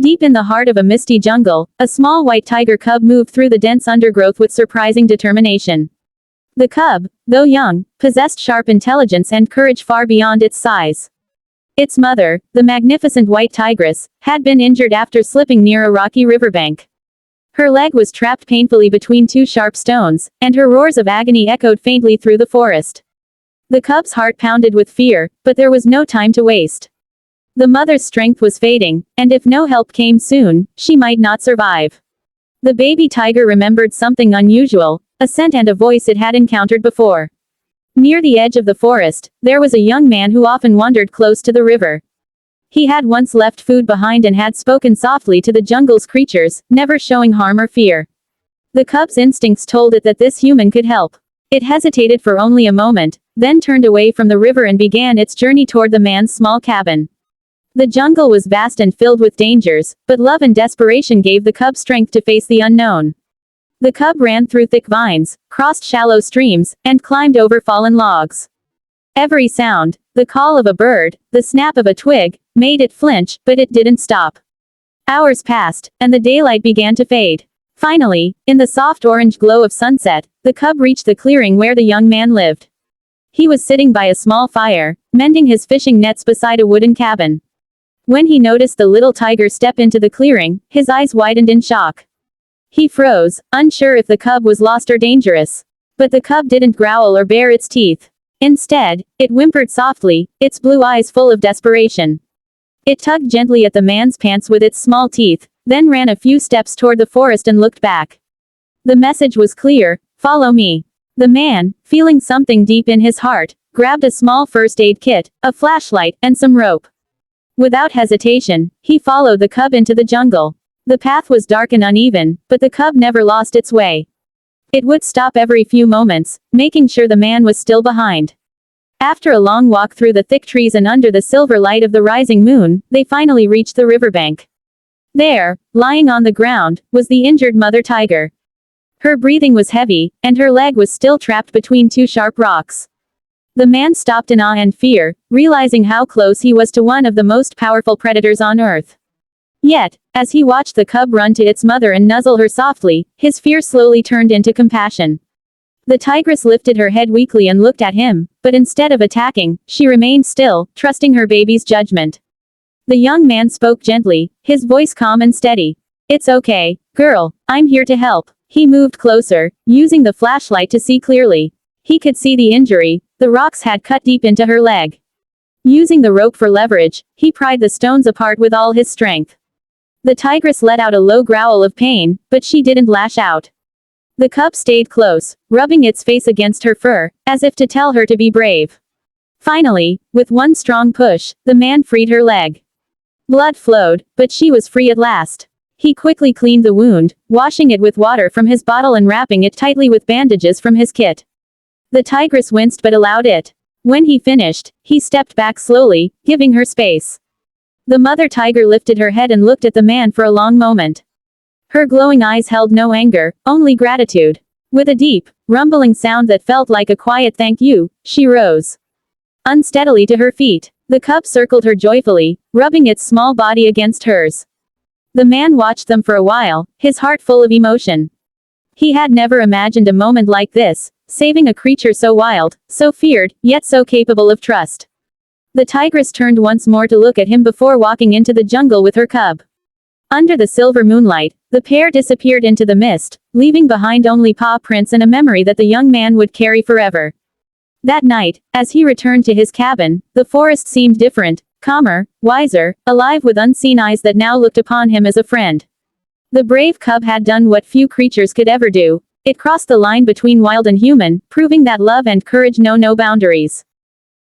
Deep in the heart of a misty jungle, a small white tiger cub moved through the dense undergrowth with surprising determination. The cub, though young, possessed sharp intelligence and courage far beyond its size. Its mother, the magnificent white tigress, had been injured after slipping near a rocky riverbank. Her leg was trapped painfully between two sharp stones, and her roars of agony echoed faintly through the forest. The cub's heart pounded with fear, but there was no time to waste. The mother's strength was fading, and if no help came soon, she might not survive. The baby tiger remembered something unusual, a scent and a voice it had encountered before. Near the edge of the forest, there was a young man who often wandered close to the river. He had once left food behind and had spoken softly to the jungle's creatures, never showing harm or fear. The cub's instincts told it that this human could help. It hesitated for only a moment, then turned away from the river and began its journey toward the man's small cabin. The jungle was vast and filled with dangers, but love and desperation gave the cub strength to face the unknown. The cub ran through thick vines, crossed shallow streams, and climbed over fallen logs. Every sound, the call of a bird, the snap of a twig, made it flinch, but it didn't stop. Hours passed, and the daylight began to fade. Finally, in the soft orange glow of sunset, the cub reached the clearing where the young man lived. He was sitting by a small fire, mending his fishing nets beside a wooden cabin. When he noticed the little tiger step into the clearing, his eyes widened in shock. He froze, unsure if the cub was lost or dangerous. But the cub didn't growl or bare its teeth. Instead, it whimpered softly, its blue eyes full of desperation. It tugged gently at the man's pants with its small teeth, then ran a few steps toward the forest and looked back. The message was clear: follow me. The man, feeling something deep in his heart, grabbed a small first aid kit, a flashlight, and some rope. Without hesitation, he followed the cub into the jungle. The path was dark and uneven, but the cub never lost its way. It would stop every few moments, making sure the man was still behind. After a long walk through the thick trees and under the silver light of the rising moon, they finally reached the riverbank. There, lying on the ground, was the injured mother tiger. Her breathing was heavy, and her leg was still trapped between two sharp rocks. The man stopped in awe and fear, realizing how close he was to one of the most powerful predators on Earth. Yet, as he watched the cub run to its mother and nuzzle her softly, his fear slowly turned into compassion. The tigress lifted her head weakly and looked at him, but instead of attacking, she remained still, trusting her baby's judgment. The young man spoke gently, his voice calm and steady. "It's okay, girl, I'm here to help." He moved closer, using the flashlight to see clearly. He could see the injury. The rocks had cut deep into her leg. Using the rope for leverage, he pried the stones apart with all his strength. The tigress let out a low growl of pain, but she didn't lash out. The cub stayed close, rubbing its face against her fur, as if to tell her to be brave. Finally, with one strong push, the man freed her leg. Blood flowed, but she was free at last. He quickly cleaned the wound, washing it with water from his bottle and wrapping it tightly with bandages from his kit. The tigress winced but allowed it. When he finished, he stepped back slowly, giving her space. The mother tiger lifted her head and looked at the man for a long moment. Her glowing eyes held no anger, only gratitude. With a deep, rumbling sound that felt like a quiet thank you, she rose unsteadily to her feet. The cub circled her joyfully, rubbing its small body against hers. The man watched them for a while, his heart full of emotion. He had never imagined a moment like this, saving a creature so wild, so feared, yet so capable of trust. The tigress turned once more to look at him before walking into the jungle with her cub. Under the silver moonlight, the pair disappeared into the mist, leaving behind only paw prints and a memory that the young man would carry forever. That night, as he returned to his cabin, the forest seemed different, calmer, wiser, alive with unseen eyes that now looked upon him as a friend. The brave cub had done what few creatures could ever do. It crossed the line between wild and human, proving that love and courage know no boundaries.